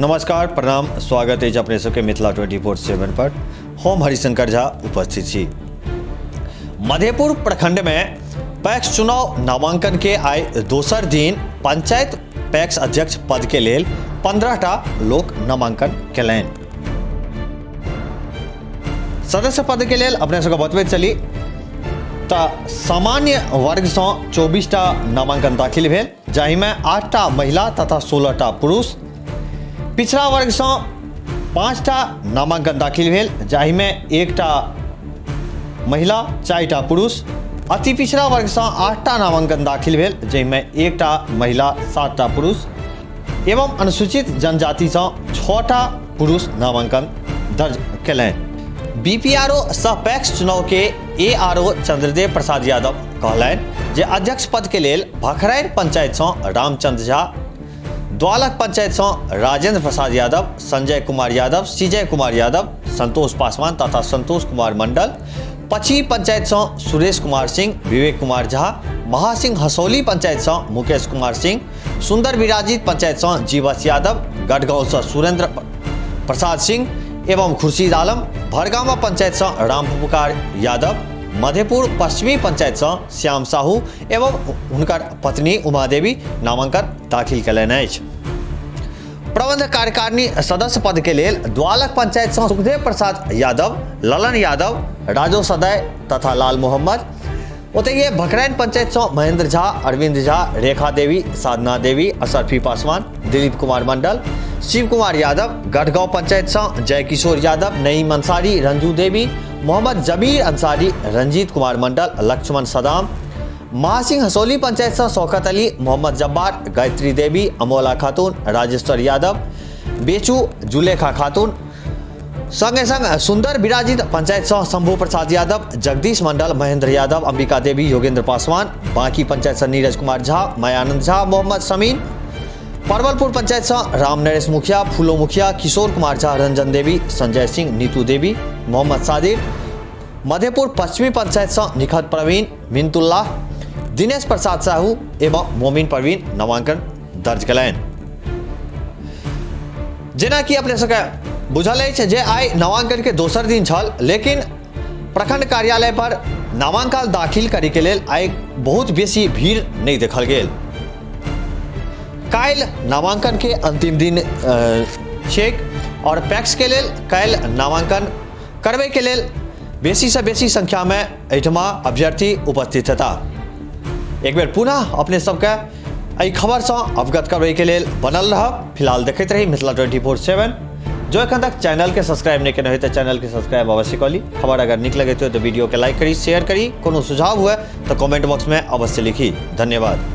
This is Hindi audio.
नमस्कार, प्रणाम, स्वागत है अपने सबके मिथिला 24/7 पर। हम हरिशंकर झा उपस्थित छी। मधेपुर प्रखंड में पैक्स चुनाव नामांकन के आइ दोसर दिन पंचायत पैक्स अध्यक्ष पद के लेल 15टा लोक नामांकन केलनि। सदस्य पद के लेल अपने सबके बतबैत चली तऽ सामान्य वर्ग से 24टा नामांकन दाखिल भेल, जाहिमे 8टा महिला तथा 16टा पुरुष। पिछड़ा वर्ग से 5टा नामांकन दाखिल भेल, जाहिमे 1टा महिला 4टा पुरुष। अति पिछड़ा वर्ग से 8टा नामांकन दाखिल भेल, जाहिमे 1टा महिला 7टा पुरुष। एवं अनुसूचित जनजाति से 6टा पुरुष नामांकन दर्ज केलनि। बीपीआरओ सह पैक्स चुनाव के एआरओ चंद्रदेव प्रसाद यादव कहलनि जे अध्यक्ष पद के लेल भखरैन पंचायत से रामचंद्र झा, द्वालक पंचायत से राजेंद्र प्रसाद यादव, संजय कुमार यादव, सीजय कुमार यादव, संतोष पासवान तथा संतोष कुमार मंडल, पची पंचायत से सुरेश कुमार सिंह, विवेक कुमार झा, महासिंह हसौली पंचायत से मुकेश कुमार सिंह, सुंदर विराजित पंचायत से जीवस यादव, गढ़गांव से सुरेंद्र प्रसाद सिंह एवं खुर्शीद आलम, भरगामा पंचायत से राम पुकार यादव, मधेपुर पश्चिमी पंचायत से श्याम साहू एवं उनकर पत्नी उमा देवी नामांकन दाखिल केलनि अछि। प्रबंध कार्यकारिणी सदस्य पद के लेल द्वालक पंचायत से सुखदेव प्रसाद यादव, ललन यादव, राजो सदै तथा लाल मोहम्मद। ओतहिए भखरैन पंचायत से महेंद्र झा, अरविंद झा, रेखा देवी, साधना देवी, असरफी पासवान, दिलीप कुमार मंडल, शिव कुमार यादव। गढ़गांव पंचायत से जय किशोर यादव, नईम अंसारी, रंजू देवी, मोहम्मद जबीर अंसारी, रंजीत कुमार मंडल, लक्ष्मण सदाम। महासिंह हसौली पंचायत से शौकत अली, मोहम्मद जब्बार, गायत्री देवी, अमोला खातून, राजेश्वर यादव, बेचू, जुलेखा खातून। संगे संग सुंदर विराजित पंचायत से शंभू प्रसाद यादव, जगदीश मंडल, महेंद्र यादव, अंबिका देवी, योगेंद्र पासवान। बाकी पंचायत से नीरज कुमार झा, मयानंद झा, मोहम्मद समीन। परवलपुर पंचायत से राम नरेश मुखिया, फूलो मुखिया, किशोर कुमार झा, रंजन देवी, संजय सिंह, नीतू देवी, मोहम्मद सादिर। मधेपुर पश्चिमी पंचायत से निखत प्रवीण, मिंतुल्लाह, दिनेश प्रसाद साहू एवं मोमिन प्रवीण नामांकन दर्ज केलनि। जेना कि अपने सबके बुझल अछि जे आइ नामांकन के दोसर दिन छल, लेकिन प्रखंड कार्यालय पर नामांकन दाखिल करे के लेल आइ बहुत बेसी भीड़ नहीं देखल गेल। काल्हि नामांकन के अंतिम दिन छैक और पैक्स के लेल काल्हि नामांकन करबे के लेल बेसी से बेसी संख्या में एहिठमा अभ्यर्थी उपस्थित हेता। एक बेर पुनः अपने सबके एहि खबर से अवगत करबे के लेल बनल रहब। फिलहाल देखैत रही मिथिला 24/7। जो एखन तक चैनल के सब्सक्राइब नहीं केने हो तो चैनल के सब्सक्राइब अवश्य कर ली। खबर अगर नीक लगे तो वीडियो के लाइक करी, शेयर करी। कोनो सुझाव हुए तो कमेंट बॉक्स में अवश्य लिखी। धन्यवाद।